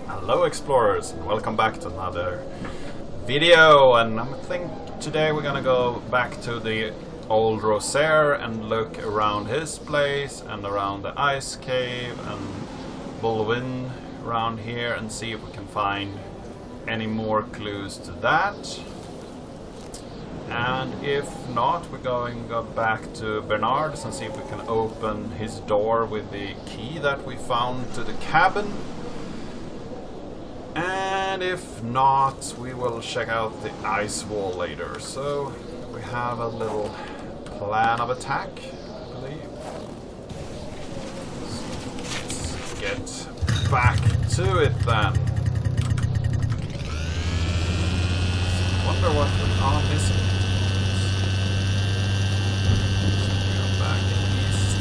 Hello explorers, and welcome back to another video, and I think today we're gonna go back to the old Rosaire and look around his place and around the ice cave and Bullwyn around here and see if we can find any more clues to that. And if not, we're going to go back to Bernard's and see if we can open his door with the key that we found to the cabin. And if not, we will check out the ice wall later. So we have a little plan of attack, I believe. So let's get back to it then. Wonder what we are missing. Go back east.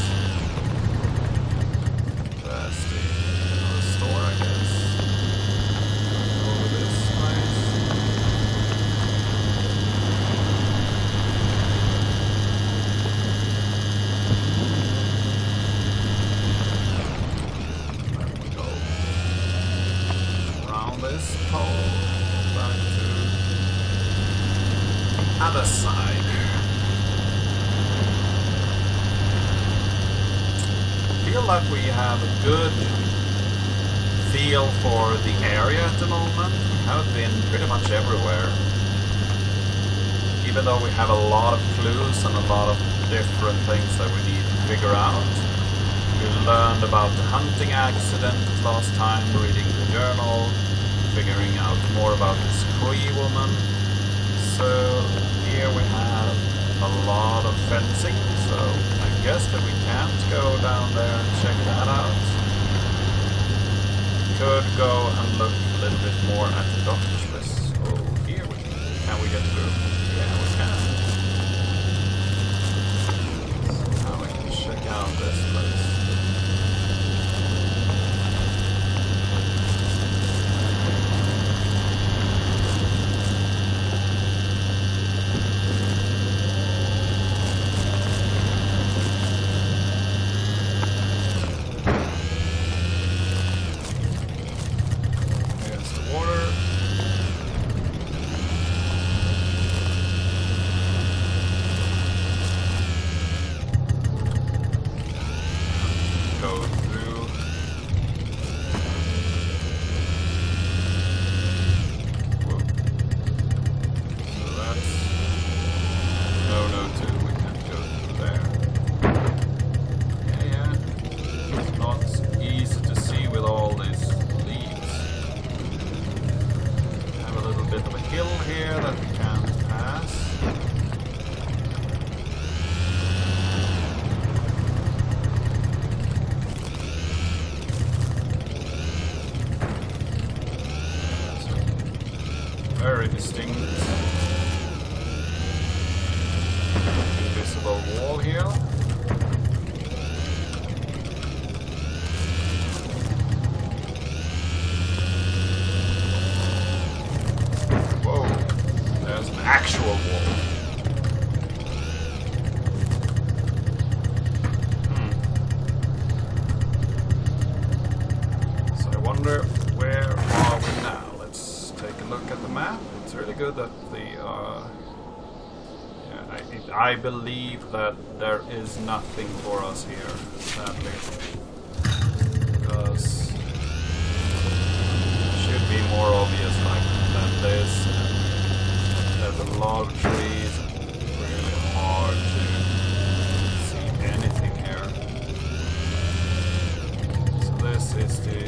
That's the store, I guess. Other side. Feel like we have a good feel for the area at the moment. We haven't been pretty much everywhere. Even though we have a lot of clues and a lot of different things that we need to figure out. We learned about the hunting accident last time, reading the journal, figuring out more about this Cree woman. So here we have a lot of fencing, so I guess that we can't go down there and check that out. Could go and look a little bit more at the doctor's place. Oh, here we can we get through? Yeah, we can. So now we can check out this place. Very distinct invisible wall here. Whoa, there's an actual wall. So I wonder, where are we now? Take a look at the map. It's really good that I believe that there is nothing for us here, sadly, because it should be more obvious like than this. There's a lot of trees. It's really hard to see anything here. So this is the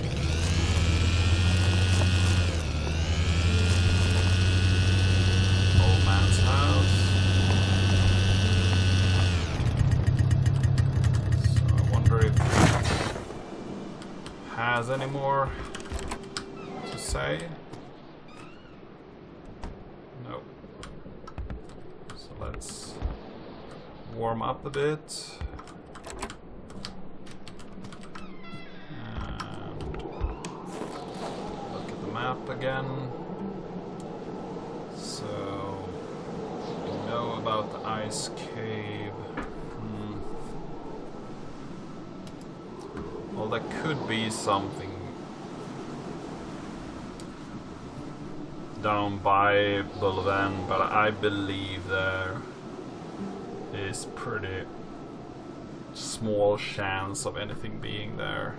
man's house. So I wonder if it has any more to say. No. So let's warm up a bit. And look at the map again. So know about the ice cave. Well, there could be something down by Bulvan, but I believe there is pretty small chance of anything being there.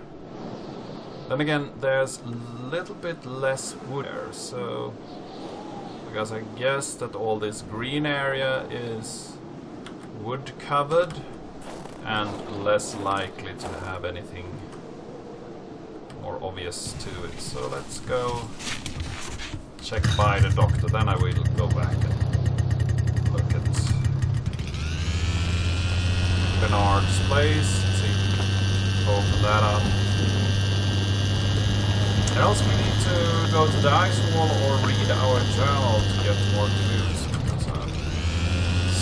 Then again, there's a little bit less wood there, so because I guess that all this green area is wood covered and less likely to have anything more obvious to it. So let's go check by the doctor, then I will go back and look at Bernard's place, see if we can open that up. And else we need to go to the ice wall or read our journal to get more clues, because I'm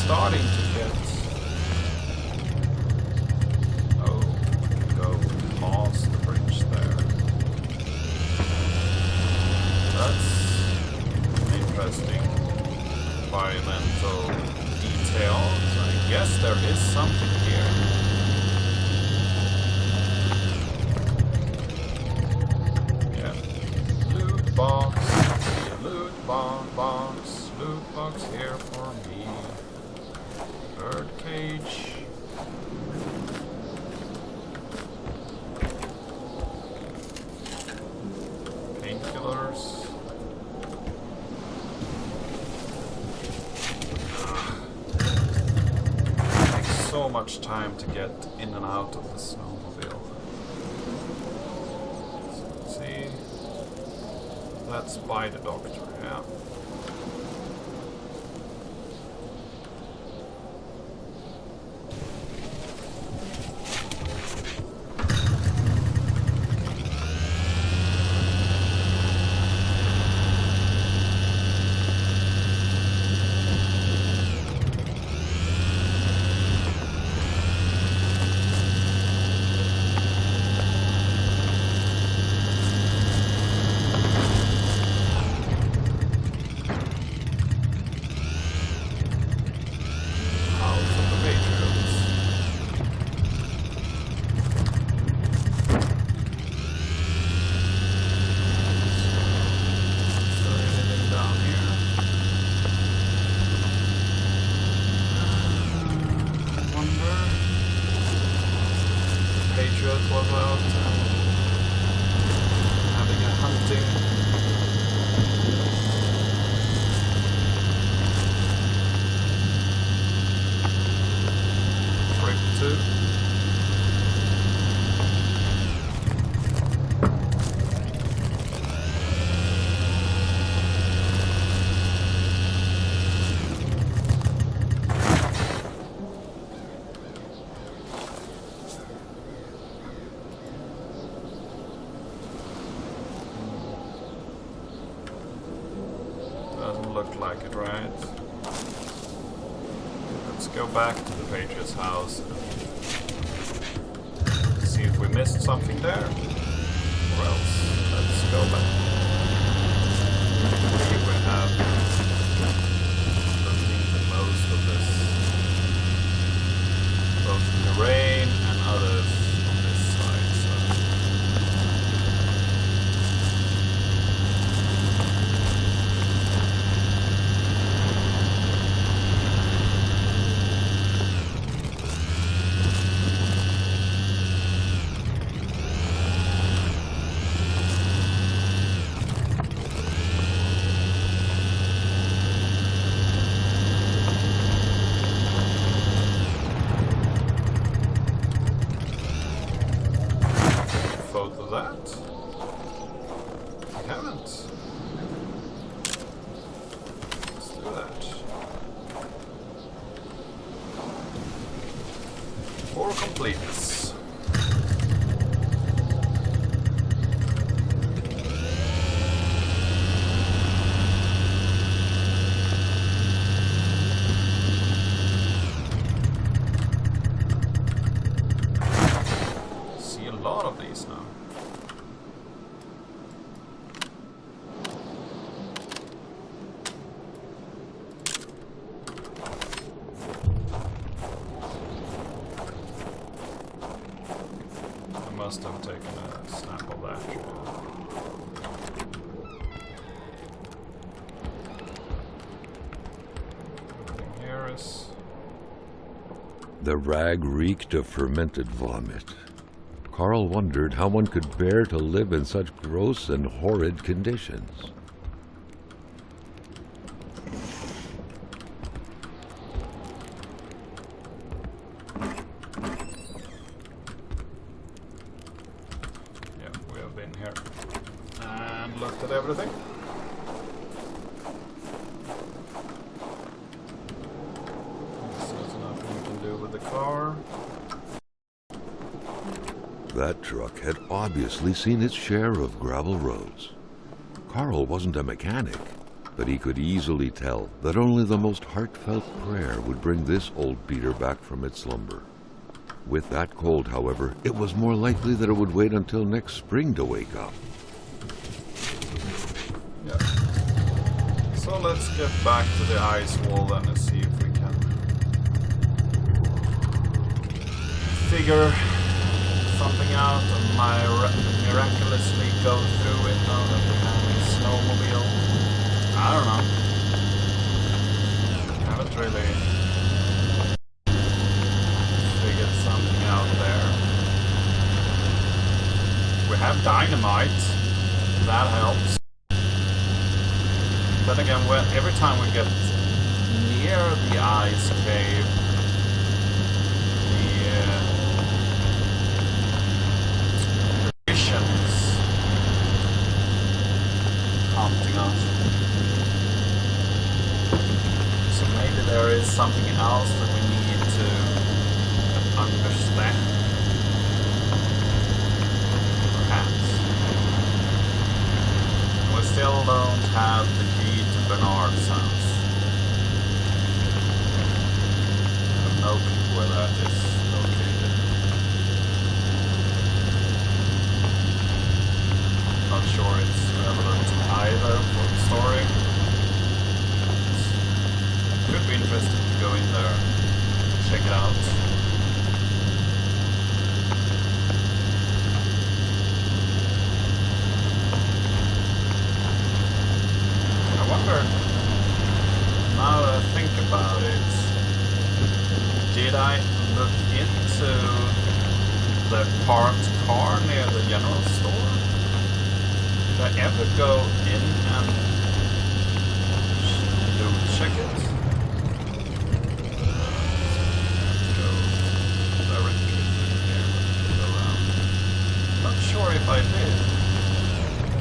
starting to get... Oh, go past the bridge there. That's an interesting environmental detail. So I guess there is something here. Box, loot box here for me. Bird cage. Painkillers. It takes so much time to get in and out of the snowmobile. So let's see. That's by the doctor, yeah. Was out having a hunting trip too. Doesn't look like it, right? Let's go back to the Patriot's house and see if we missed something there. Or else, let's go back. Here we have the most of this. Both terrain and others on this side. Of that. We haven't. Let's do that. For completeness. See a lot of these now. Must have taken a snap of that. this. The rag reeked of fermented vomit. Carl wondered how one could bear to live in such gross and horrid conditions. Yeah, we have been here and looked at everything. So there's nothing we can do with the car. That truck had obviously seen its share of gravel roads. Carl wasn't a mechanic, but he could easily tell that only the most heartfelt prayer would bring this old beater back from its slumber. With that cold, however, it was more likely that it would wait until next spring to wake up. Yeah. So let's get back to the ice wall then and see if we can figure something out and miraculously go through it now that we have a snowmobile. I don't know. I haven't really figured something out there. We have dynamite. That helps. But again, every time we get near the ice cave, the visions haunting us. So maybe there is something else that we need to understand. Perhaps. We still don't have the key to Bernard's house. I have no clue where that is located. Not sure it's relevant either for the story. Could be interesting to go in there and check it out. I wonder, now that I think about it, did I look into the parked car near the general store? Did I ever go in and check it? Go directly through here, go around. Not sure if I did.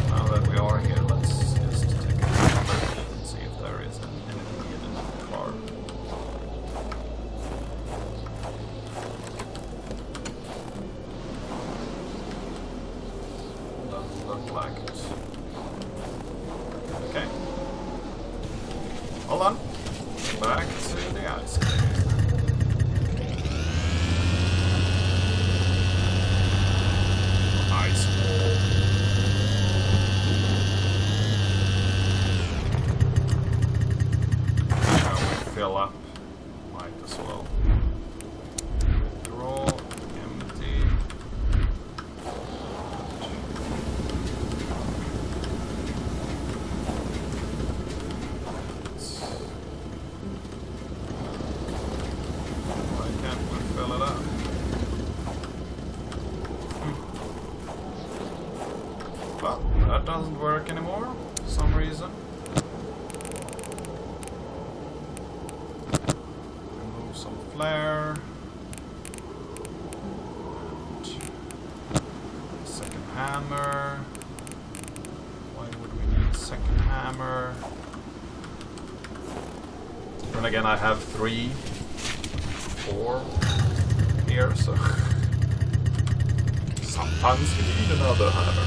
Now that we are here, let's just take a look and see if there is anything hidden in the car. Doesn't look like it. Okay. Hold on. Back to the ice cave. Ice wall. Shall we fill up? Might as well. Draw, empty. Why can't we fill it up? Well, that doesn't work anymore for some reason. Remove some flare. And second hammer. Why would we need a second hammer? And again, I have 3, 4 here, so sometimes you need another hammer.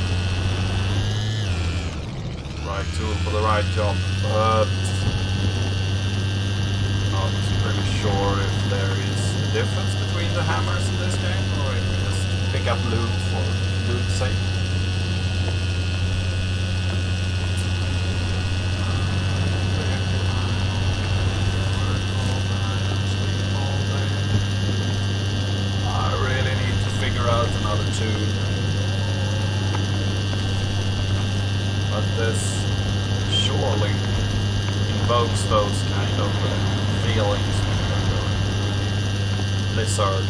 Right tool for the right job, but not really sure if there is a difference between the hammers in this game, or if we just pick up loot for loot's sake. I really need to figure out another tool. But this surely invokes those kind of feelings. lizard.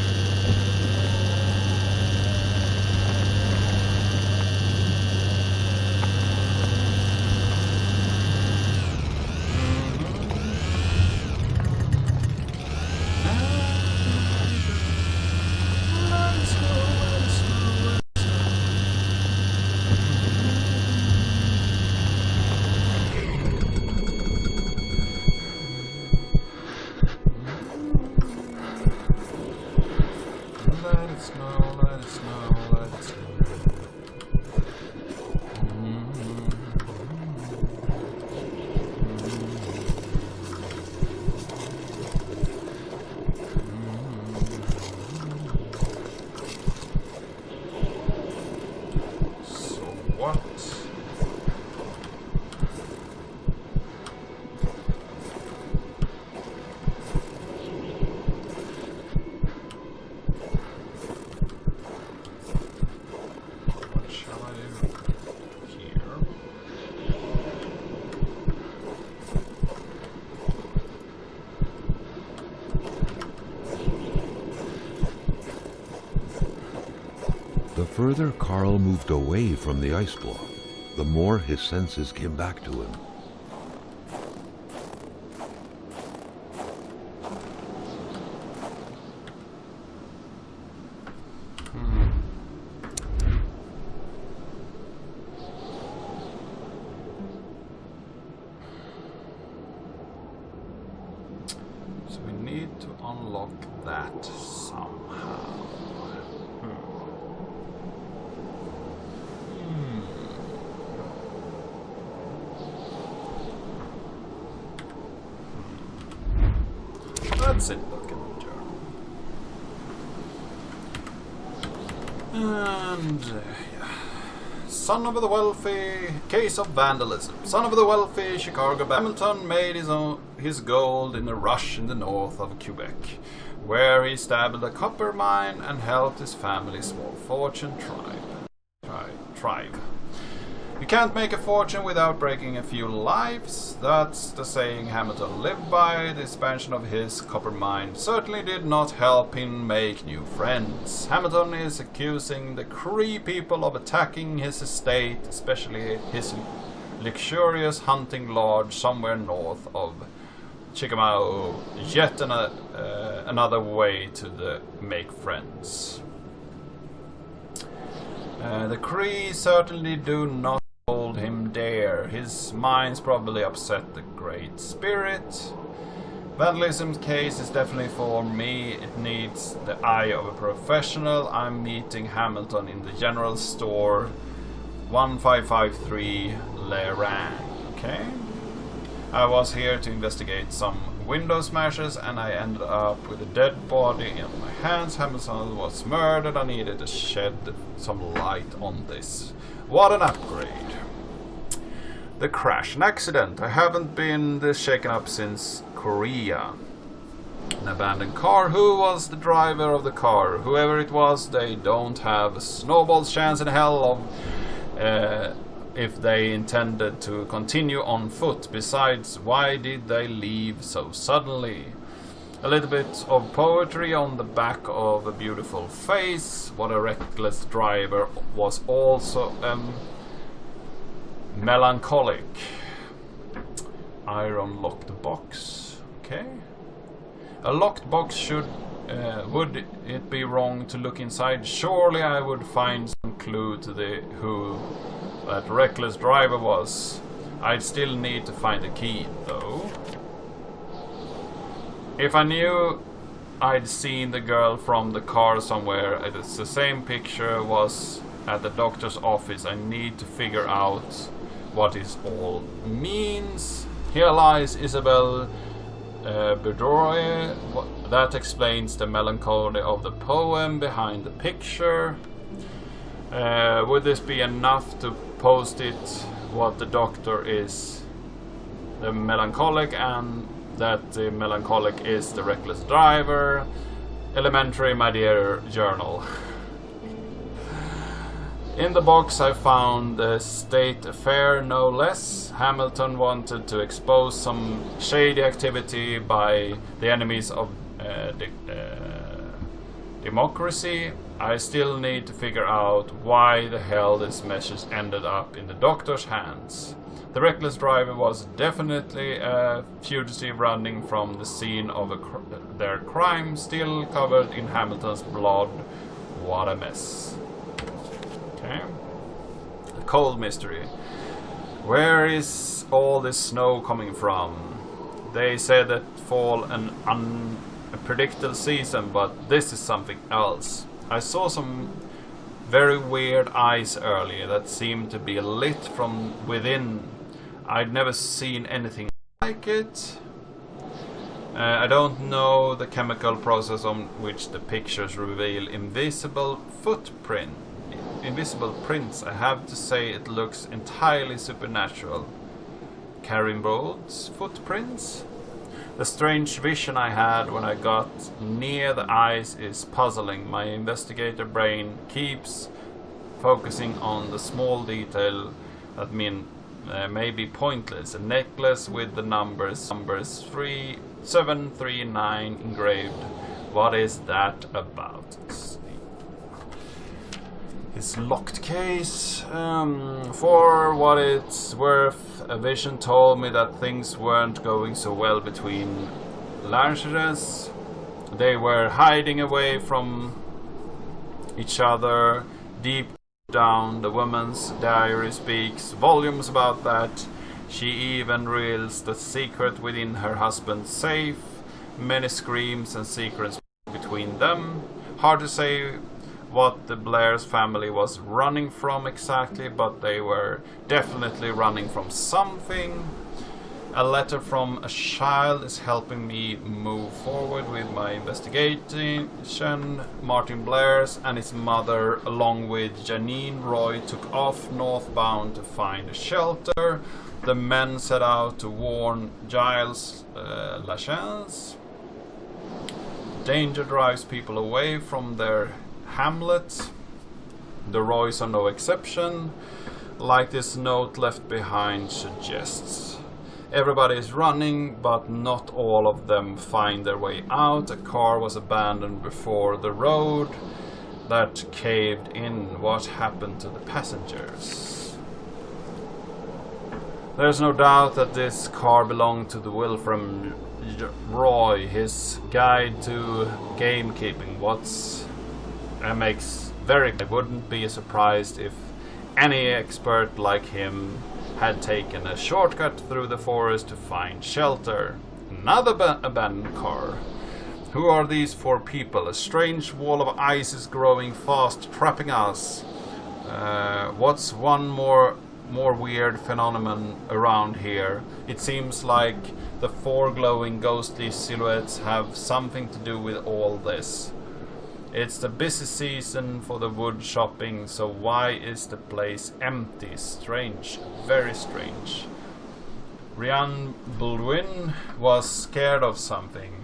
The further Carl moved away from the ice block, the more his senses came back to him. So we need to unlock that somehow. That's it, look at the journal. And son of the wealthy, case of vandalism. Son of the wealthy Chicago Hamilton made his gold in a rush in the north of Quebec, where he established a copper mine and helped his family's small fortune thrive. You can't make a fortune without breaking a few lives. That's the saying Hamilton lived by. The expansion of his copper mine certainly did not help him make new friends. Hamilton is accusing the Cree people of attacking his estate, especially his luxurious hunting lodge somewhere north of Chickamauga. Yet another way to make friends. The Cree certainly do not hold him dear. His mind's probably upset the Great Spirit. Vandalism's case is definitely for me. It needs the eye of a professional. I'm meeting Hamilton in the general store 1553 Lerang. Okay. I was here to investigate some window smashes and I ended up with a dead body in my hands. Hamilton was murdered. I needed to shed some light on this. What an upgrade. The crash. An accident. I haven't been this shaken up since Korea. An abandoned car. Who was the driver of the car? Whoever it was, they don't have a snowball's chance in hell of if they intended to continue on foot. Besides, why did they leave so suddenly? A little bit of poetry on the back of a beautiful face. What a reckless driver was also melancholic. Iron locked box. Okay. A locked box should... would it be wrong to look inside? Surely I would find some clue to who that reckless driver was. I'd still need to find the key, though. If I knew I'd seen the girl from the car somewhere, it's the same picture was at the doctor's office. I need to figure out what it all means. Here lies Isabelle Bedroye. That explains the melancholy of the poem behind the picture. Would this be enough to post it what the doctor is the melancholic and that the melancholic is the reckless driver? Elementary, my dear journal. In the box I found the state affair, no less. Hamilton wanted to expose some shady activity by the enemies of democracy. I still need to figure out why the hell this message ended up in the doctor's hands. The reckless driver was definitely a fugitive running from the scene of their crime, still covered in Hamilton's blood. What a mess. Okay. The cold mystery. Where is all this snow coming from? They said that fall an unpredictable season, but this is something else. I saw some very weird eyes earlier that seemed to be lit from within. I'd never seen anything like it. I don't know the chemical process on which the pictures reveal invisible prints. I have to say it looks entirely supernatural. Carimbold's footprints? The strange vision I had when I got near the eyes is puzzling. My investigator brain keeps focusing on the small detail that may be pointless. A necklace with the numbers 3739 engraved. What is that about? His locked case. For what it's worth, a vision told me that things weren't going so well between Lanceres. They were hiding away from each other deep down. The woman's diary speaks volumes about that. She even reveals the secret within her husband's safe. Many screams and secrets between them. Hard to say what the Blair's family was running from exactly, but they were definitely running from something. A letter from a child is helping me move forward with my investigation. Martin Blair's and his mother, along with Janine Roy, took off northbound to find a shelter. The men set out to warn Giles Lachance. Danger drives people away from their hamlet. The Roys are no exception, like this note left behind suggests. Everybody is running, but not all of them find their way out. A car was abandoned before the road that caved in. What happened to the passengers? There's no doubt that this car belonged to the Wilfram Roy, his guide to gamekeeping. I wouldn't be surprised if any expert like him had taken a shortcut through the forest to find shelter. Another abandoned car. Who are these four people? A strange wall of ice is growing fast, trapping us. What's one more weird phenomenon around here? It seems like the four glowing ghostly silhouettes have something to do with all this. It's the busy season for the wood shopping, so why is the place empty? Strange, very strange. Rhiannon Baldwin was scared of something,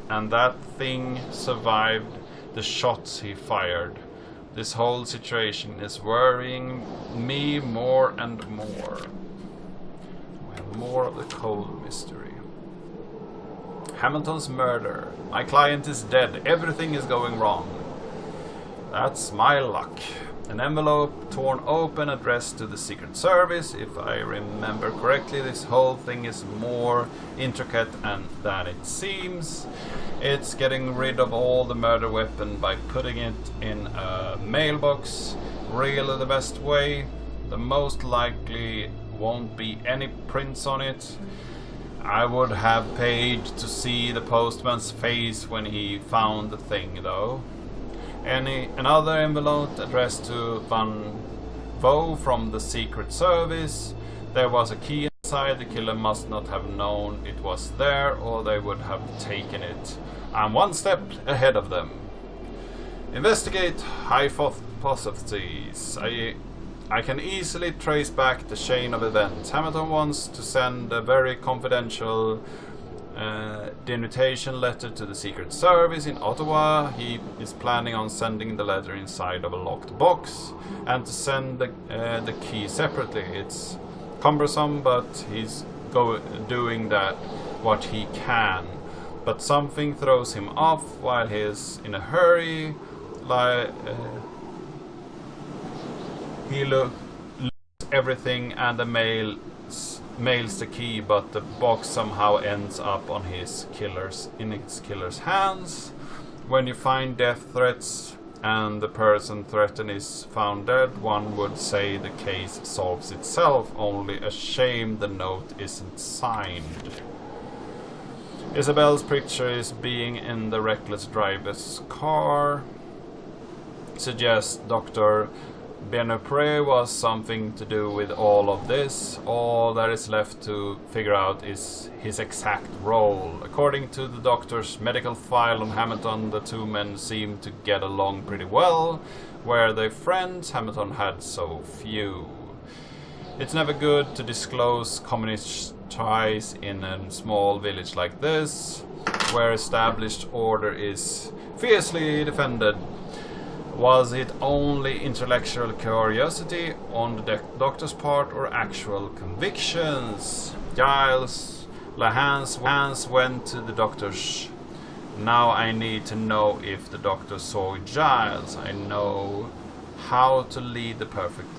and that thing survived the shots he fired. This whole situation is worrying me more and more. We have more of the cold mystery. Hamilton's murder. My client is dead. Everything is going wrong. That's my luck. An envelope torn open addressed to the Secret Service. If I remember correctly, this whole thing is more intricate than it seems. It's getting rid of all the murder weapon by putting it in a mailbox. Really the best way. The most likely won't be any prints on it. I would have paid to see the postman's face when he found the thing, though. Another envelope addressed to Van Vo from the Secret Service. There was a key inside. The killer must not have known it was there, or they would have taken it. I'm one step ahead of them. Investigate hypotheses. I can easily trace back the chain of events. Hamilton wants to send a very confidential denunciation letter to the Secret Service in Ottawa. He is planning on sending the letter inside of a locked box and to send the key separately. It's cumbersome, but he's doing that what he can. But something throws him off while he is in a hurry. like he looks everything, and the mails the key, but the box somehow ends up on his killer's hands. When you find death threats and the person threatened is found dead, one would say the case solves itself. Only a shame the note isn't signed. Isabel's picture is being in the reckless driver's car. Suggests Dr. Benepre was something to do with all of this. All that is left to figure out is his exact role. According to the doctor's medical file on Hamilton, the two men seemed to get along pretty well. Were they friends? Hamilton had so few. It's never good to disclose communist ties in a small village like this, where established order is fiercely defended. Was it only intellectual curiosity on the doctor's part, or actual convictions? Giles Lahans went to the doctor's. Now I need to know if the doctor saw Giles. I know how to lead the perfect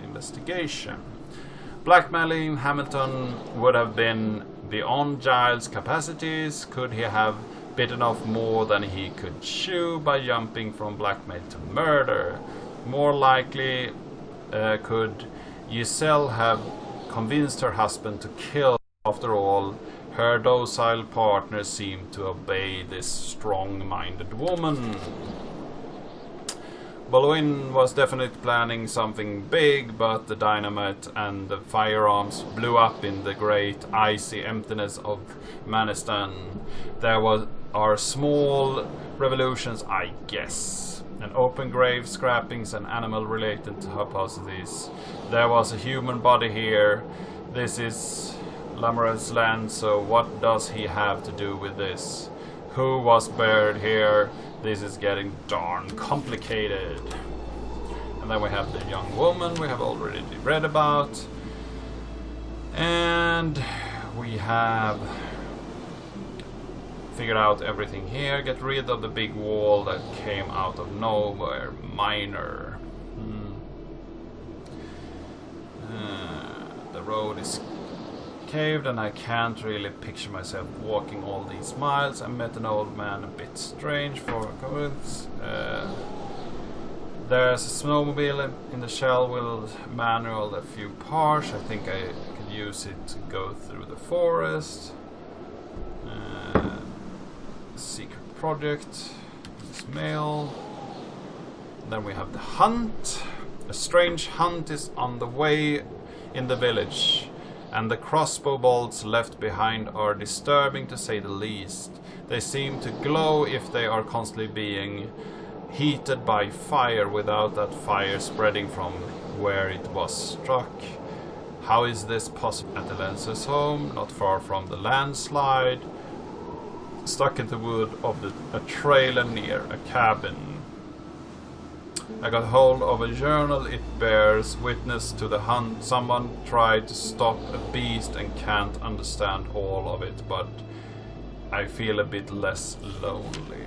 investigation. Blackmailing Hamilton would have been beyond Giles' capacities. Could he have bitten off more than he could chew by jumping from blackmail to murder? More likely, could Giselle have convinced her husband to kill? After all, her docile partner seemed to obey this strong-minded woman. Baldwin was definitely planning something big, but the dynamite and the firearms blew up in the great icy emptiness of Manistan. There are small revolutions, I guess. An open grave, scrappings, and animal-related hypotheses. There was a human body here. This is Lamoureux's land, so what does he have to do with this? Who was buried here? This is getting darn complicated. And then we have the young woman we have already read about. And we have figured out everything here. Get rid of the big wall that came out of nowhere. Minor. The road is caved and I can't really picture myself walking all these miles. I met an old man a bit strange for coincidence. There's a snowmobile in the shell with manual, a few parts. I think I could use it to go through the forest. Secret project. This mail. Then we have the hunt. A strange hunt is on the way in the village, and the crossbow bolts left behind are disturbing to say the least. They seem to glow if they are constantly being heated by fire without that fire spreading from where it was struck. How is this possible? At the Lenses home, not far from the landslide, stuck in the wood of a trailer near a cabin. I got hold of a journal. It bears witness to the hunt. Someone tried to stop a beast and can't understand all of it, but I feel a bit less lonely.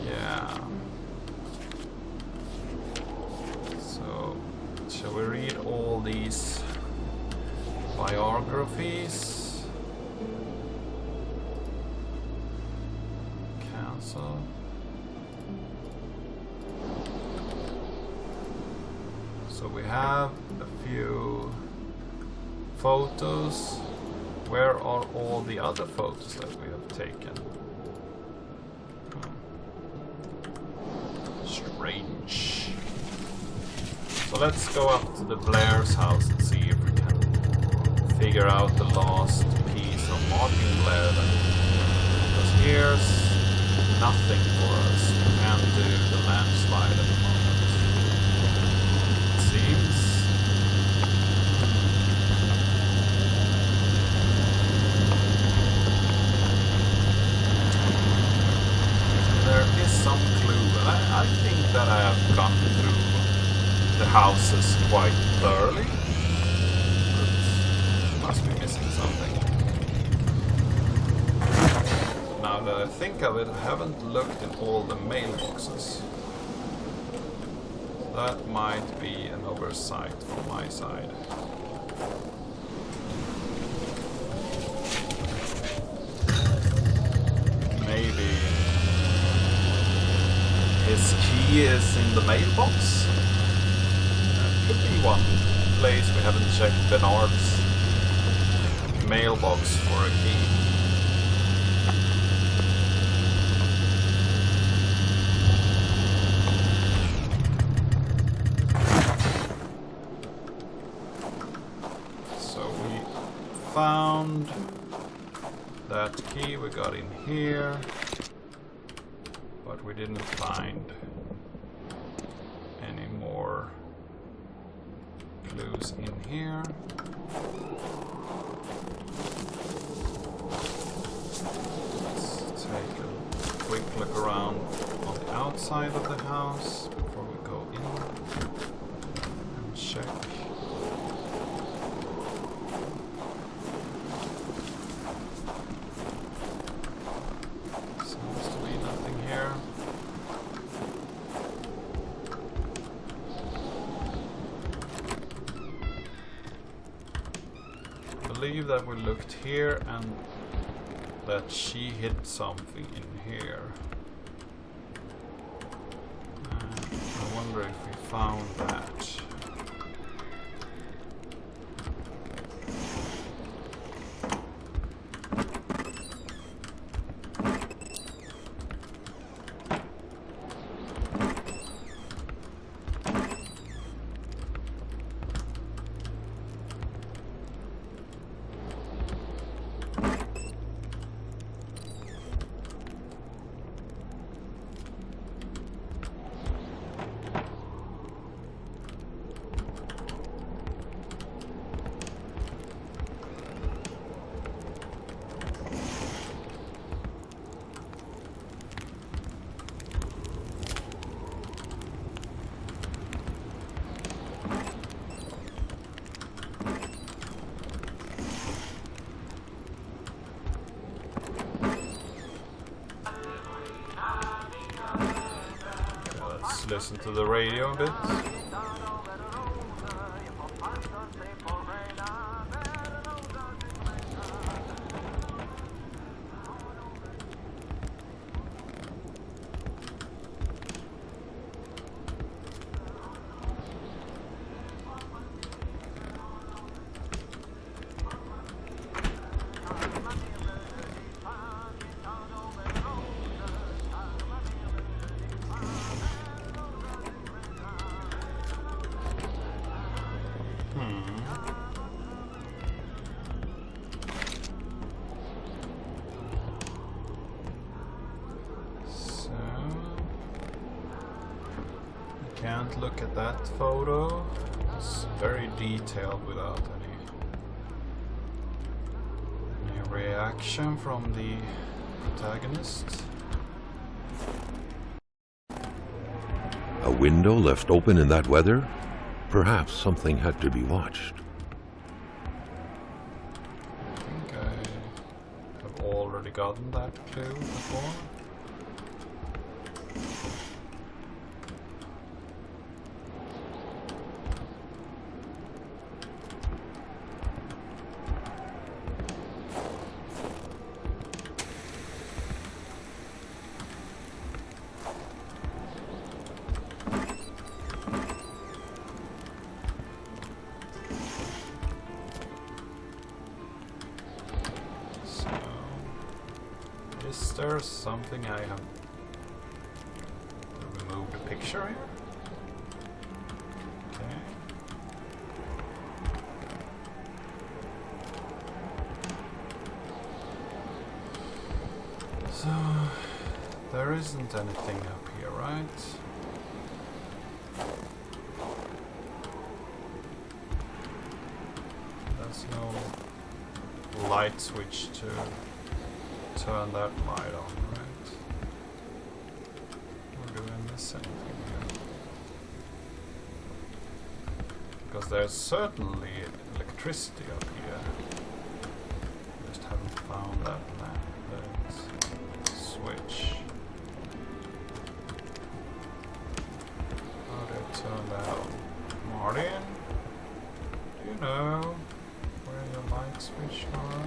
Yeah. So, shall we read all these biographies? Cancel. So we have a few photos. Where are all the other photos that we have taken? Strange. So let's go up to the Blair's house and see if we can figure out the last piece of marking Blair. Because here's nothing for us. We can't do the landslide at the moment. There is some clue, and I think that I have gone through the houses quite thoroughly. But must be missing something. now that I think of it, I haven't looked in all the mailboxes. That might be an oversight from my side. Maybe his key is in the mailbox? Could be one place we haven't checked Bernard's mailbox for a key. So we found that key we got in here, but we didn't find any more clues in here. Let's take a quick look around on the outside of the house before we go in and check. Seems to be nothing here. I believe that we looked here and that she hid something in here. I wonder if we found that. Listen to the radio a bit. Can't look at that photo. It's very detailed without any reaction from the protagonist. A window left open in that weather? Perhaps something had to be watched. I think I have already gotten that clue before. Is there something I have removed a picture here? Okay. So there isn't anything up here, right? There's no light switch to turn that light on, right? Or do I miss anything here? Because there's certainly electricity up here. Just haven't found that map. switch. How do I turn that on? Martin? Do you know where your light switch are?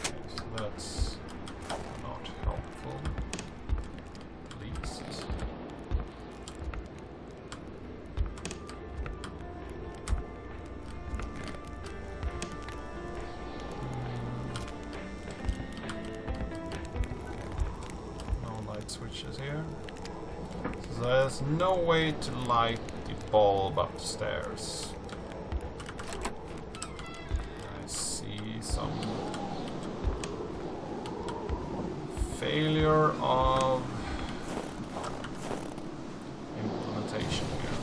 Okay, so that's not helpful. At least. No light switches here. So there's no way to light the bulb upstairs. I see some failure of implementation here.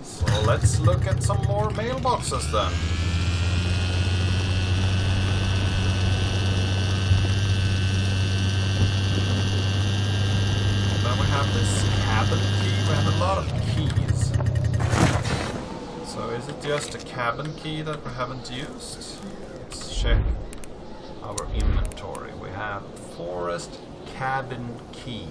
So let's look at some more mailboxes then. Then we have this cabin key. We have a lot of keys. So is it just a cabin key that we haven't used? Let's check our inventory. We have forest cabin key.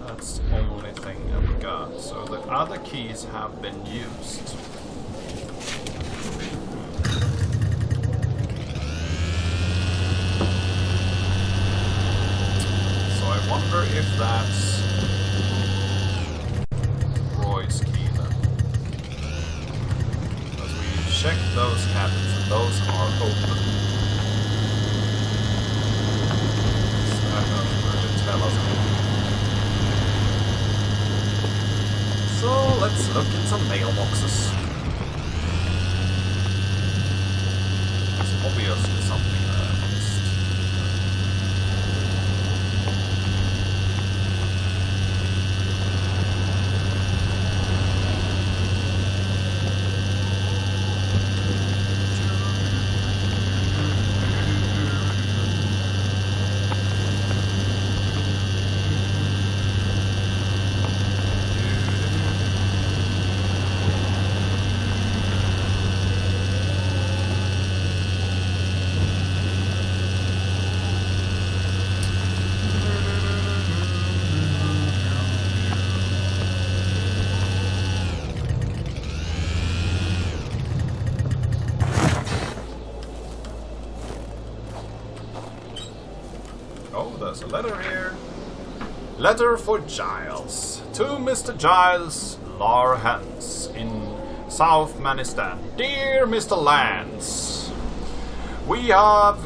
That's the only thing that we got. So the other keys have been used. So I wonder if that's Roy's key then. Because we checked those cabins and those are open. So that doesn't really tell us anything. So let's look in some mailboxes. There's obviously something that I missed. Oh, there's a letter here. Letter for Giles. To Mr. Giles Larhans in South Manistan. Dear Mr. Lance, we have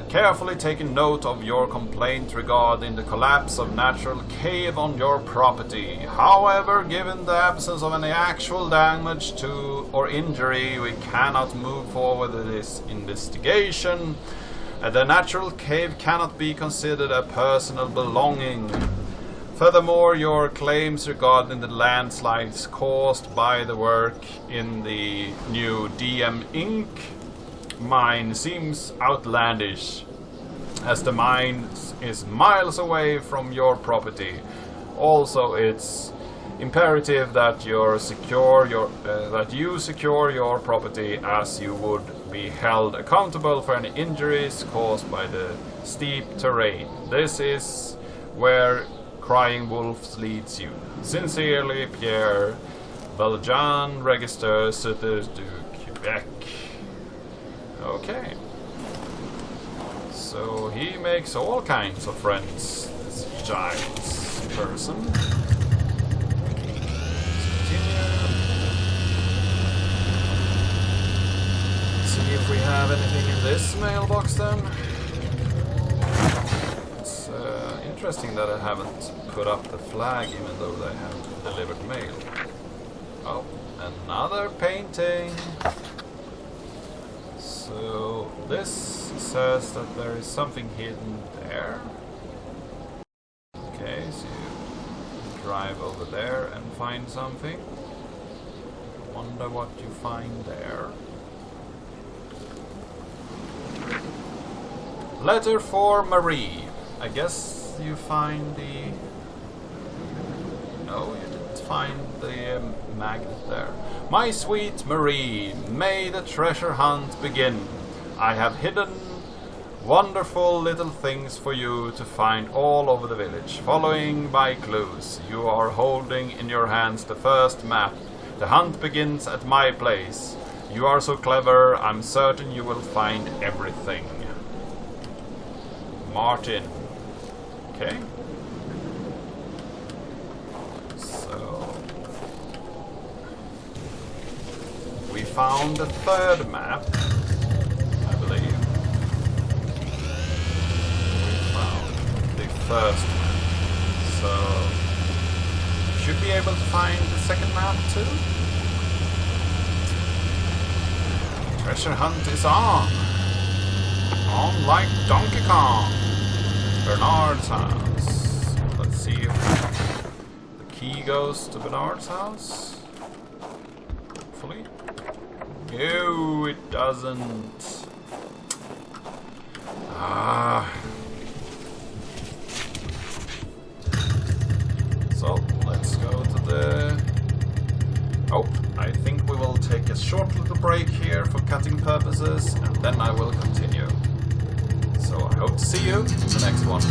carefully taken note of your complaint regarding the collapse of natural cave on your property. However, given the absence of any actual damage to or injury, we cannot move forward with this investigation. The natural cave cannot be considered a personal belonging. Furthermore, your claims regarding the landslides caused by the work in the new DM Inc. mine seems outlandish, as the mine is miles away from your property. Also, it's imperative that you secure your property, as you would be held accountable for any injuries caused by the steep terrain. This is where Crying Wolves leads you. Sincerely, Pierre Valjean, Register, Sutter du Quebec. Okay. So he makes all kinds of friends, this Giles person. See if we have anything in this mailbox then. It's interesting that I haven't put up the flag even though they have delivered mail. Oh, another painting. So this says that there is something hidden there. Okay, so you drive over there and find something. Wonder what you find there. Letter for Marie. I guess you find the... No, you didn't find the magnet there. My sweet Marie, may the treasure hunt begin. I have hidden wonderful little things for you to find all over the village. Following my clues, you are holding in your hands the first map. The hunt begins at my place. You are so clever, I'm certain you will find everything. Martin. Okay. So we found the third map, I believe. We found the first map. So should be able to find the second map too. Treasure hunt is on. On like Donkey Kong. Bernard's house. Let's see if the key goes to Bernard's house. Hopefully. No, it doesn't. Ah. So, let's go to the... Oh, I think we will take a short little break here for cutting purposes, and then I will continue. So I hope to see you in the next one.